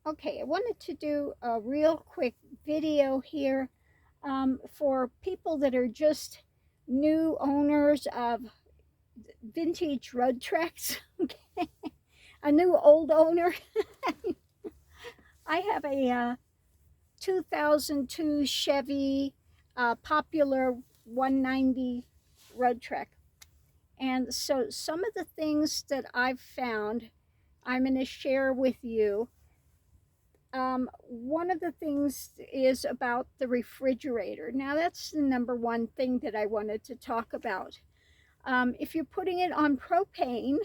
Okay, I wanted to do a real quick video here for people that are just new owners of vintage Roadtreks. Okay, a new old owner. I have a 2002 Chevy Popular 190 Roadtrek. And so some of the things that I've found, I'm going to share with you. One of the things is about the refrigerator. Now, that's the number one thing that I wanted to talk about. If you're putting it on propane,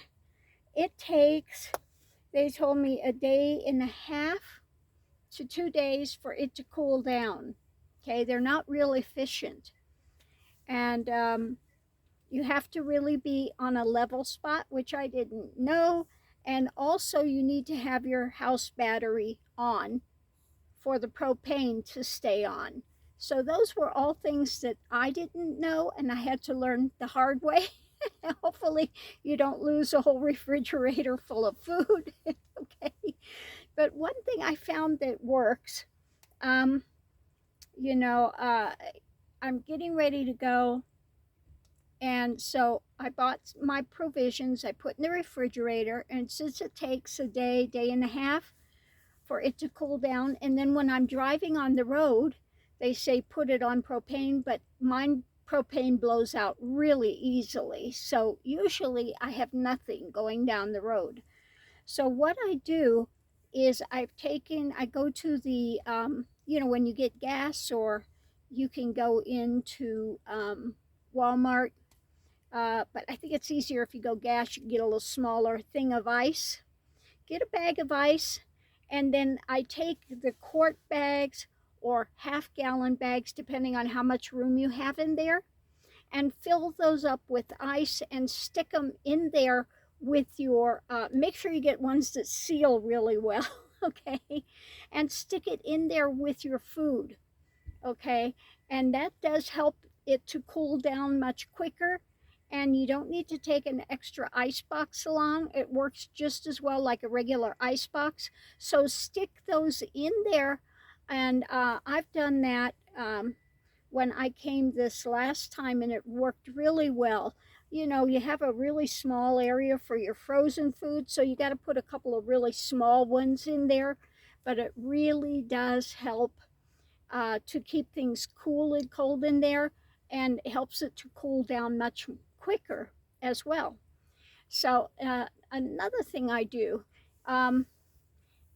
it takes, they told me, a day and a half to 2 days for it to cool down. Okay, they're not real efficient. And you have to really be on a level spot, which I didn't know. And also, you need to have your house battery on for the propane to stay on. So those were all things that I didn't know, and I had to learn the hard way. Hopefully you don't lose a whole refrigerator full of food. Okay. But one thing I found that works, um, you know, uh, I'm getting ready to go. And so I bought my provisions, I put in the refrigerator, and since it takes a day, day and a half, for it to cool down. And then when I'm driving on the road, they say put it on propane, but mine propane blows out really easily. So usually I have nothing going down the road. So what I do is I go to the, when you get gas, or you can go into Walmart. But I think it's easier if you go gas, you can get a little smaller thing of ice. Get a bag of ice, and then I take the quart bags or half-gallon bags, depending on how much room you have in there, and fill those up with ice and stick them in there with your, make sure you get ones that seal really well, okay? And stick it in there with your food, okay? And that does help it to cool down much quicker. And you don't need to take an extra ice box along. It works just as well like a regular ice box. So stick those in there. And I've done that when I came this last time, and it worked really well. You know, you have a really small area for your frozen food, so you got to put a couple of really small ones in there. But it really does help to keep things cool and cold in there, and helps it to cool down much quicker as well. So another thing I do, um,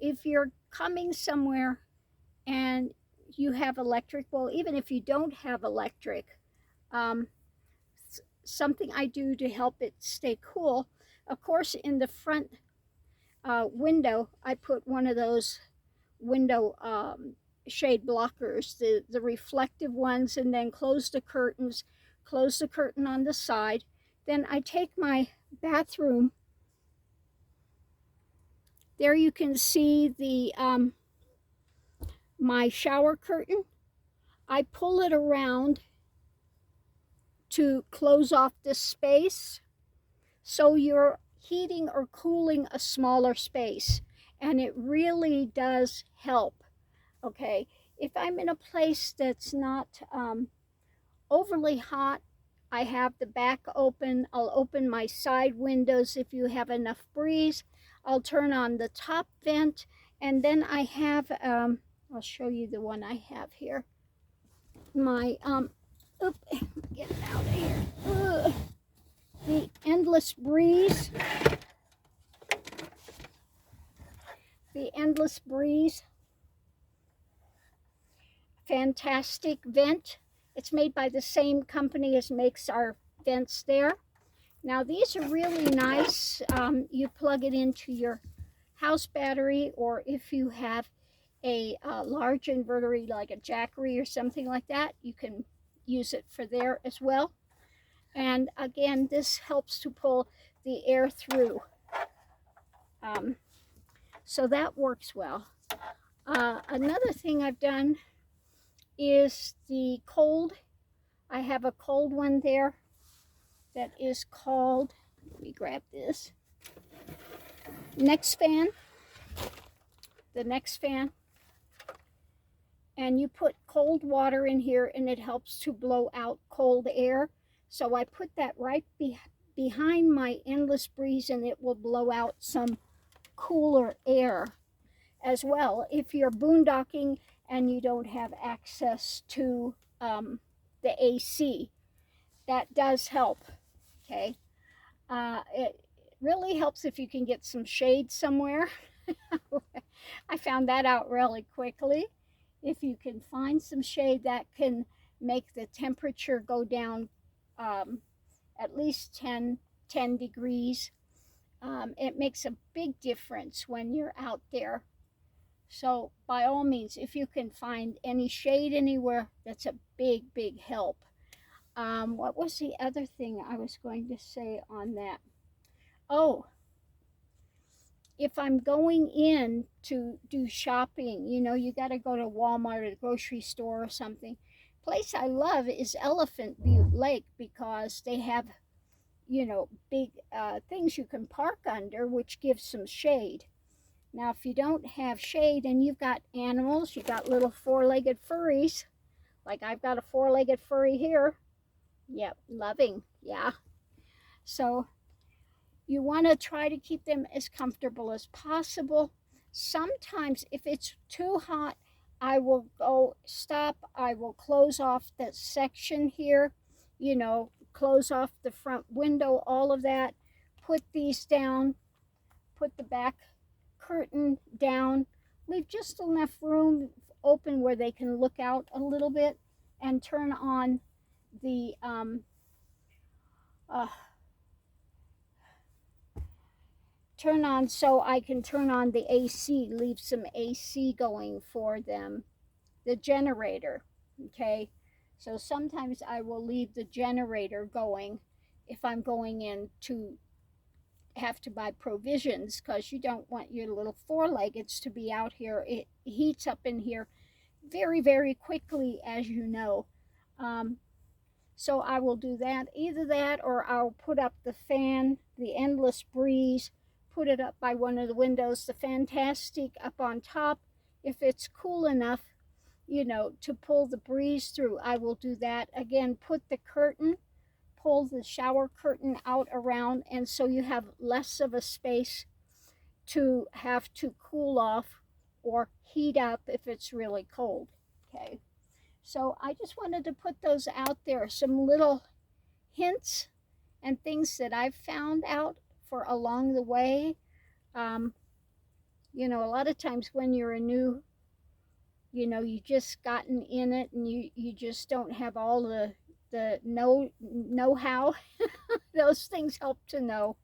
if you're coming somewhere and you have electric, well, even if you don't have electric, um, something I do to help it stay cool, of course, in the front window, I put one of those window shade blockers, the reflective ones, and then close the curtains, close the curtain on the side. Then I take my bathroom. There you can see the my shower curtain. I pull it around to close off this space, so you're heating or cooling a smaller space, and it really does help. Okay, if I'm in a place that's not overly hot, I have the back open. I'll open my side windows if you have enough breeze. I'll turn on the top vent, and then I have, I'll show you the one I have here. My, get out of here. The Endless Breeze. The Endless Breeze. Fantastic vent. It's made by the same company as makes our vents there. Now these are really nice. You plug it into your house battery, or if you have a large inverter like a Jackery or something like that, you can use it for there as well. And again, this helps to pull the air through. So that works well. Another thing I've done is the cold. I have a cold one there that is called, let me grab this, Next Fan. the next fan, and you put cold water in here and it helps to blow out cold air. So I put that right behind my endless breeze, and it will blow out some cooler air as well. If you're boondocking and you don't have access to the AC, that does help. Okay, it really helps if you can get some shade somewhere. I found that out really quickly. If you can find some shade, that can make the temperature go down at least 10 degrees. It makes a big difference when you're out there. So by all means, if you can find any shade anywhere, that's a big, big help. What was the other thing I was going to say on that? Oh, if I'm going in to do shopping, you know, you got to go to Walmart or the grocery store or something. Place I love is Elephant Butte Lake because they have, you know, big things you can park under, which gives some shade. Now, if you don't have shade and you've got animals, you've got little four-legged furries, like I've got a four-legged furry here. Yep, loving, yeah. So you want to try to keep them as comfortable as possible. Sometimes if it's too hot, I will go stop. I will close off that section here, you know, close off the front window, all of that. Put these down, put the back curtain down. Leave just enough room open where they can look out a little bit, and turn on the turn on, so I can turn on the AC, leave some AC going for them, the generator, okay? So sometimes I will leave the generator going if I'm going in to have to buy provisions, because you don't want your little four-leggeds to be out here. It heats up in here very, very quickly, as you know. So I will do that, either that or I'll put up the fan, the endless breeze, put it up by one of the windows, the Fantastic up on top. If it's cool enough, you know, to pull the breeze through, I will do that. Again, put the curtain, pull the shower curtain out around, and so you have less of a space to have to cool off or heat up if it's really cold. Okay, so I just wanted to put those out there, some little hints and things that I've found out for along the way. You know, a lot of times when you're a new, you know, you just gotten in it and you just don't have all the know-how. Those things help to know.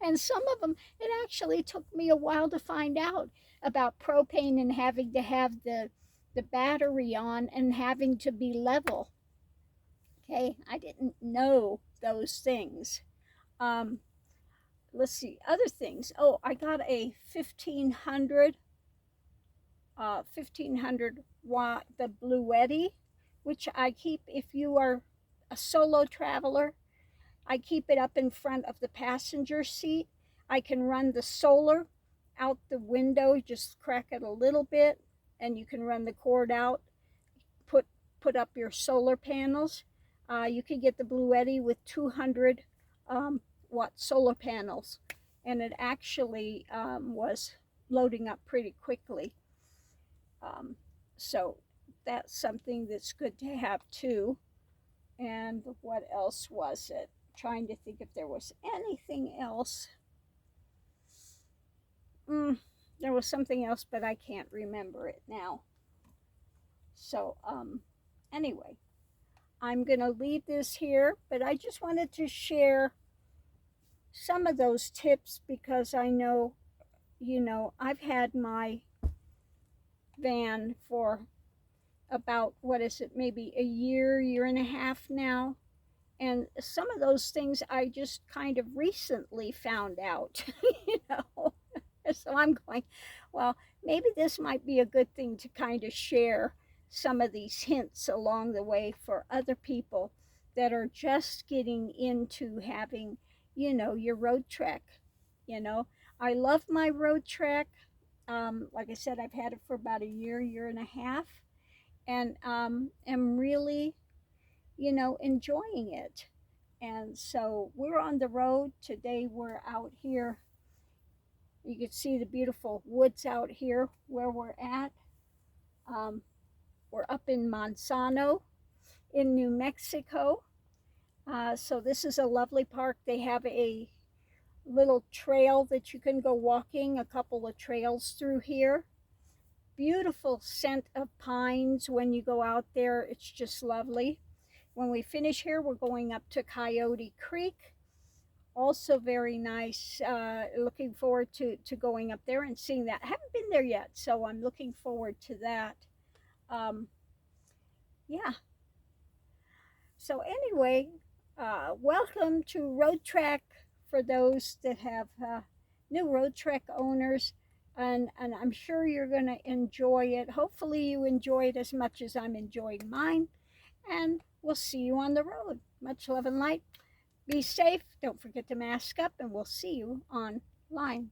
And some of them, it actually took me a while to find out about propane and having to have the battery on and having to be level. Okay, I didn't know those things. Let's see, other things. Oh, I got a 1500 watt, the Bluetti, which I keep if you are a solo traveler. I keep it up in front of the passenger seat. I can run the solar out the window, just crack it a little bit, and you can run the cord out, put up your solar panels. You can get the Bluetti with 200 watt solar panels, and it actually was loading up pretty quickly. So that's something that's good to have too. And what else was it? Trying to think if there was anything else. There was something else, but I can't remember it now. So anyway, I'm going to leave this here, but I just wanted to share some of those tips because I know, you know, I've had my van for about, what is it, maybe a year and a half now. And some of those things I just kind of recently found out, you know. So I'm going, well, maybe this might be a good thing to kind of share some of these hints along the way for other people that are just getting into having, you know, your Roadtrek. You know, I love my Roadtrek. Like I said, I've had it for about a year, year and a half, and am really, enjoying it. And so we're on the road today. We're out here. You can see the beautiful woods out here where we're at. Um, we're up in Monsanto in New Mexico. So this is a lovely park. They have a little trail that you can go walking, a couple of trails through here. Beautiful scent of pines when you go out there. It's just lovely. When we finish here, we're going up to Coyote Creek. Also very nice. Looking forward to going up there and seeing that. I haven't been there yet, so I'm looking forward to that. Um, yeah. So anyway, welcome to Roadtrek for those that have new Roadtrek owners. And I'm sure you're going to enjoy it. Hopefully you enjoy it as much as I'm enjoying mine. And we'll see you on the road. Much love and light. Be safe. Don't forget to mask up, and we'll see you online.